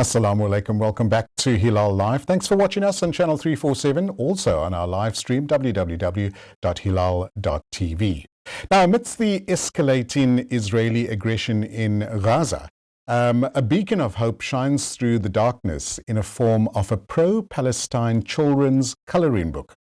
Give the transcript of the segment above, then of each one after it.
Assalamu alaikum. Welcome back to Hilaal Live. Thanks for watching us on Channel 347, also on our live stream, www.hilaal.tv. Now, amidst the escalating Israeli aggression in Gaza, a beacon of hope shines through the darkness in a form of a pro-Palestine children's colouring book.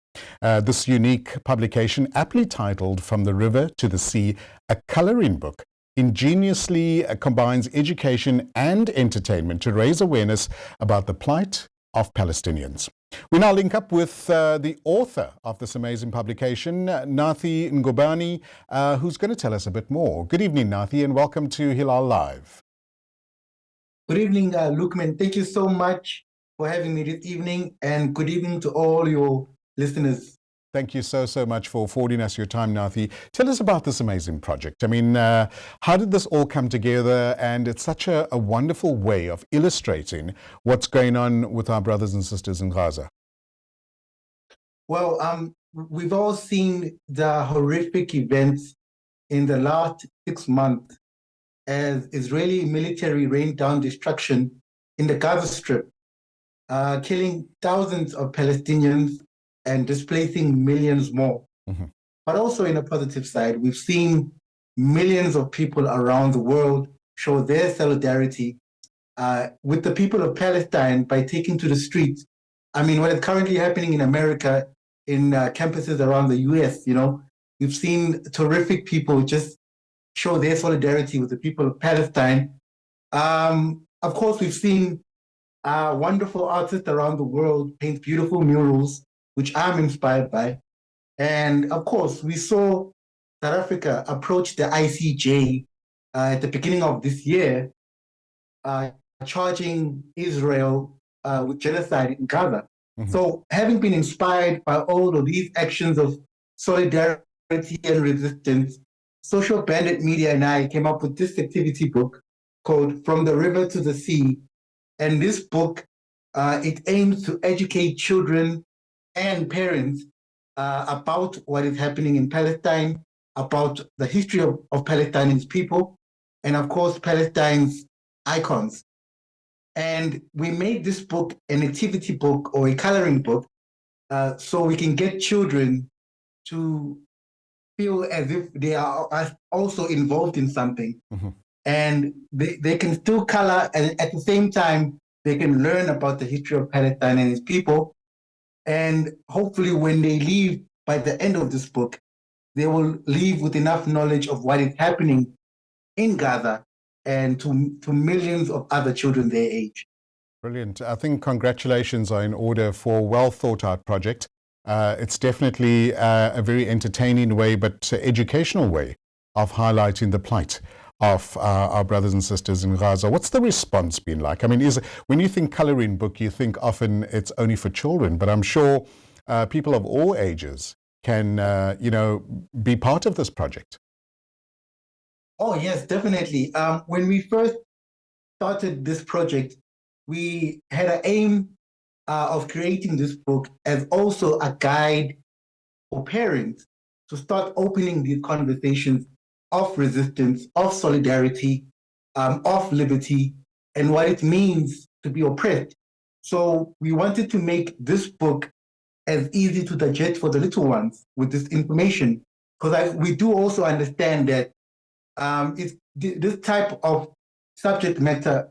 This unique publication, aptly titled From the River to the Sea, a colouring book, ingeniously combines education and entertainment to raise awareness about the plight of Palestinians. We now link up with the author of this amazing publication, Nathi Ngubane, who's going to tell us a bit more. Good evening, Nathi, and welcome to Hilaal Live. Good evening, Lukman. Thank you so much for having me this evening, and good evening to all your listeners. Thank you so much for affording us your time, Nathi. Tell us about this amazing project. I mean, how did this all come together? And it's such a wonderful way of illustrating what's going on with our brothers and sisters in Gaza. Well, we've all seen the horrific events in the last 6 months as Israeli military rained down destruction in the Gaza Strip, killing thousands of Palestinians and displacing millions more. Mm-hmm. But also in a positive side, we've seen millions of people around the world show their solidarity with the people of Palestine by taking to the streets. I mean, what is currently happening in America, in campuses around the US, we've seen terrific people just show their solidarity with the people of Palestine. Of course, we've seen wonderful artists around the world paint beautiful murals, which I'm inspired by. And of course, we saw South Africa approach the ICJ at the beginning of this year, charging Israel with genocide in Gaza. Mm-hmm. So having been inspired by all of these actions of solidarity and resistance, Social Bandit Media and I came up with this activity book called From the River to the Sea. And this book, it aims to educate children and parents about what is happening in Palestine, about the history of Palestine and its people, and of course, Palestine's icons. And we made this book an activity book or a coloring book so we can get children to feel as if they are also involved in something. Mm-hmm. And they can still color, and at the same time, they can learn about the history of Palestine and its people. And hopefully when they leave by the end of this book, they will leave with enough knowledge of what is happening in Gaza and to millions of other children their age. Brilliant. I think congratulations are in order for a well thought out project. It's definitely a very entertaining way, but educational way of highlighting the plight of our brothers and sisters in Gaza. What's the response been like? I mean, when you think colouring book, you think often it's only for children, but I'm sure people of all ages can, be part of this project. Oh, yes, definitely. When we first started this project, we had an aim of creating this book as also a guide for parents to start opening these conversations of resistance, of solidarity, of liberty, and what it means to be oppressed. So we wanted to make this book as easy to digest for the little ones with this information, because we do also understand that this type of subject matter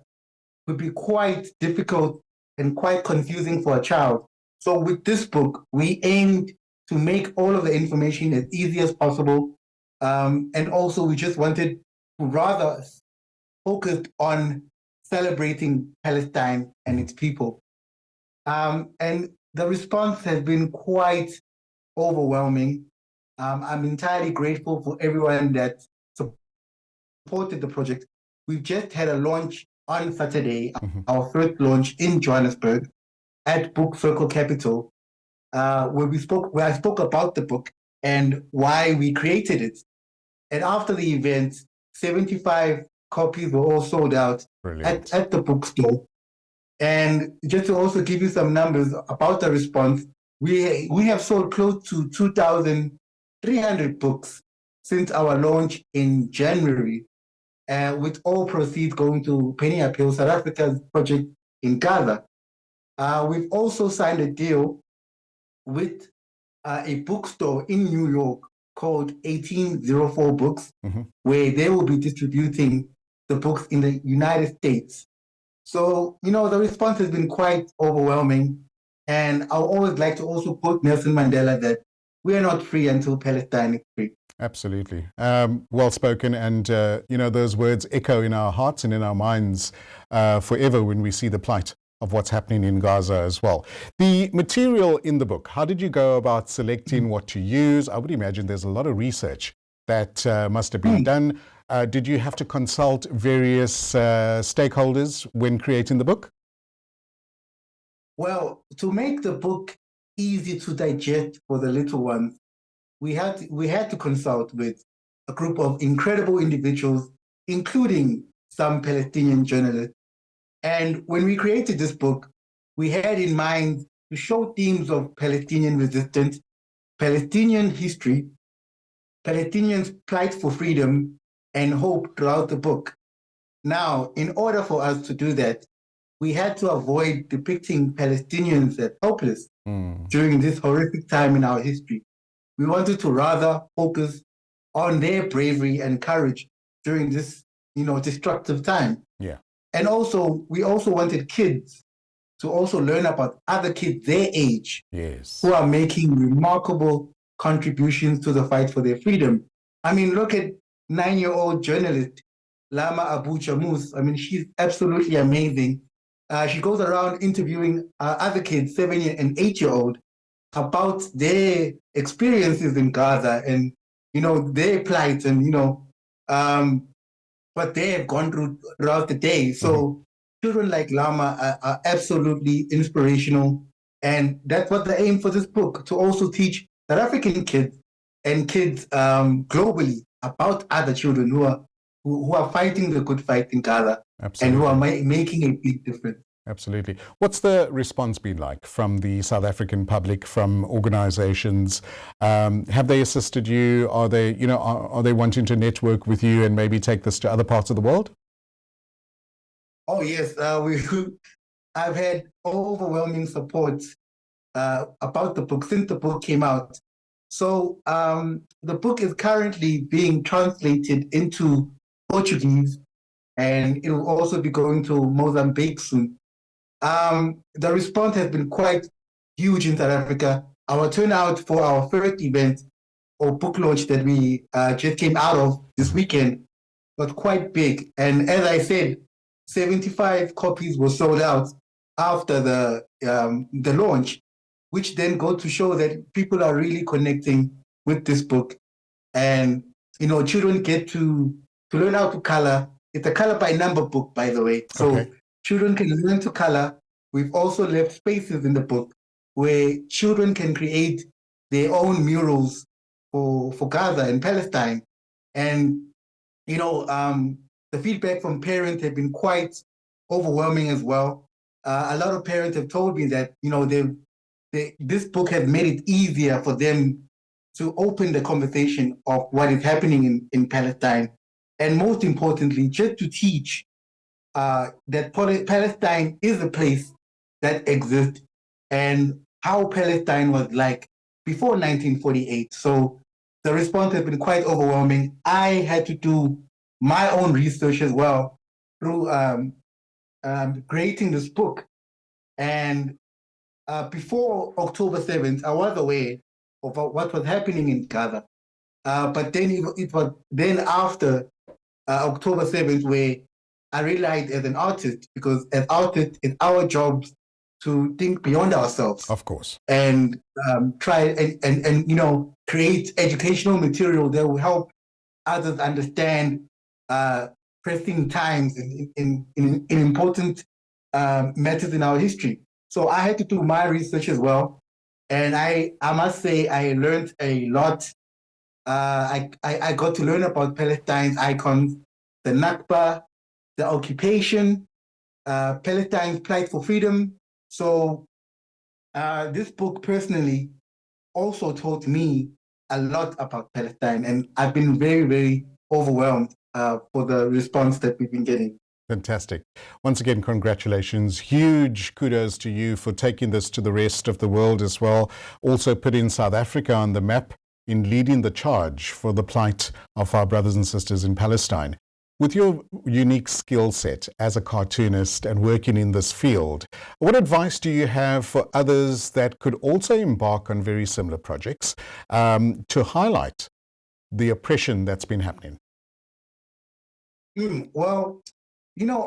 would be quite difficult and quite confusing for a child. So with this book, we aimed to make all of the information as easy as possible. And also we just wanted to rather focus on celebrating Palestine and its people. And the response has been quite overwhelming. I'm entirely grateful for everyone that supported the project. We've just had a launch on Saturday, Mm-hmm. our first launch in Johannesburg at Book Circle Capital, where I spoke about the book and why we created it. And after the event, 75 copies were all sold out at the bookstore. And just to also give you some numbers about the response, we have sold close to 2,300 books since our launch in January, with all proceeds going to Penny Appeal, South Africa's project in Gaza. We've also signed a deal with a bookstore in New York called 1804 Books, where they will be distributing the books in the United States. So, the response has been quite overwhelming. And I always like to also quote Nelson Mandela that we are not free until Palestine is free. Absolutely. Well spoken. And, those words echo in our hearts and in our minds forever when we see the plight of what's happening in Gaza as well. The material in the book, how did you go about selecting what to use? I would imagine there's a lot of research that must have been done. Did you have to consult various stakeholders when creating the book? Well, to make the book easy to digest for the little ones, we had to consult with a group of incredible individuals, including some Palestinian journalists. And when we created this book, we had in mind to show themes of Palestinian resistance, Palestinian history, Palestinians' plight for freedom, and hope throughout the book. Now, in order for us to do that, we had to avoid depicting Palestinians as helpless during this horrific time in our history. We wanted to rather focus on their bravery and courage during this, destructive time. Yeah. And also, we also wanted kids to also learn about other kids their age, yes, who are making remarkable contributions to the fight for their freedom. I mean, look at 9-year-old journalist Lama Abu Chamus. I mean, she's absolutely amazing. She goes around interviewing other kids, 7 and 8-year-old, about their experiences in Gaza and, their plight and, what they have gone through throughout the day. So children like Lama are absolutely inspirational. And that's what the aim for this book, to also teach South African kids and kids globally about other children who are fighting the good fight in Gaza. Absolutely. And who are making a big difference. Absolutely. What's the response been like from the South African public, from organizations? Have they assisted you? Are they, are they wanting to network with you and maybe take this to other parts of the world? Oh, yes. I've had overwhelming support about the book since the book came out. So the book is currently being translated into Portuguese, and it will also be going to Mozambique soon. The response has been quite huge in South Africa. Our turnout for our first event or book launch that we just came out of this weekend was quite big. And as I said, 75 copies were sold out after the launch, which then go to show that people are really connecting with this book. And, children get to learn how to color. It's a color by number book, by the way. So children can learn to color. We've also left spaces in the book where children can create their own murals for Gaza and Palestine. And, the feedback from parents have been quite overwhelming as well. A lot of parents have told me that, this book has made it easier for them to open the conversation of what is happening in Palestine. And most importantly, just to teach that Palestine is a place that exists and how Palestine was like before 1948. So the response has been quite overwhelming. I had to do my own research as well through creating this book. And before October 7th, I was aware of what was happening in Gaza. But then it was then after October 7th where I realized as an artist, because as artists, it's our job to think beyond ourselves. Of course. And try and create educational material that will help others understand pressing times in important matters in our history. So I had to do my research as well. And I must say I learned a lot. I got to learn about Palestine's icons, the Nakba, the occupation, Palestine's plight for freedom. So this book personally also taught me a lot about Palestine, and I've been very, very overwhelmed for the response that we've been getting. Fantastic. Once again, congratulations. Huge kudos to you for taking this to the rest of the world as well. Also putting South Africa on the map in leading the charge for the plight of our brothers and sisters in Palestine. With your unique skill set as a cartoonist and working in this field, what advice do you have for others that could also embark on very similar projects to highlight the oppression that's been happening? Well,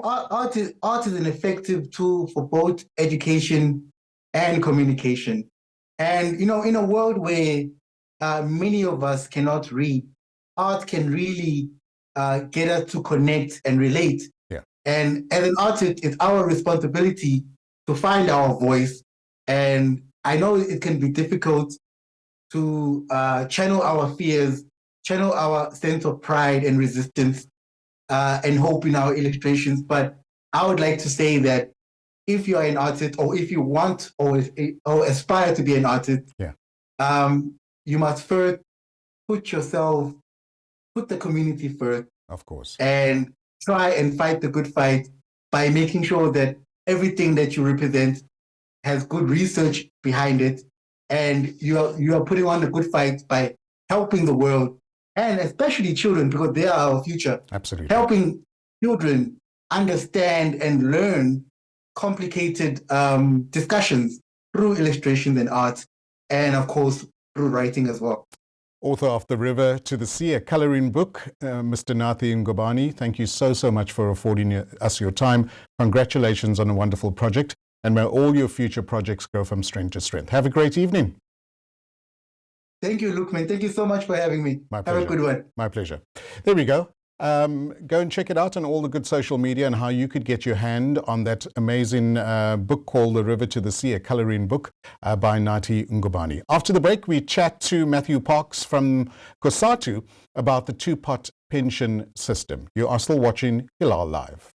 art is an effective tool for both education and communication. And, in a world where many of us cannot read, art can really get us to connect and relate. Yeah. And as an artist, it's our responsibility to find our voice. And I know it can be difficult to channel our fears, channel our sense of pride and resistance, and hope in our illustrations. But I would like to say that if you are an artist, or if you want or aspire to be an artist, you must first put the community first, of course, and try and fight the good fight by making sure that everything that you represent has good research behind it, and you are putting on the good fight by helping the world, and especially children, because they are our future. Absolutely. Helping children understand and learn complicated discussions through illustrations and art, and of course through writing as well. Author of The River to the Sea, a colouring book, Mr. Nathi Ngubane, thank you so much for affording us your time. Congratulations on a wonderful project, and may all your future projects go from strength to strength. Have a great evening. Thank you, Lukman. Thank you so much for having me. My pleasure. Have a good one. My pleasure. There we go. Go and check it out on all the good social media and how you could get your hand on that amazing book called The River to the Sea, a colouring book by Nathi Ngubane. After the break, we chat to Matthew Parks from COSATU about the two-pot pension system. You are still watching Hilaal Live.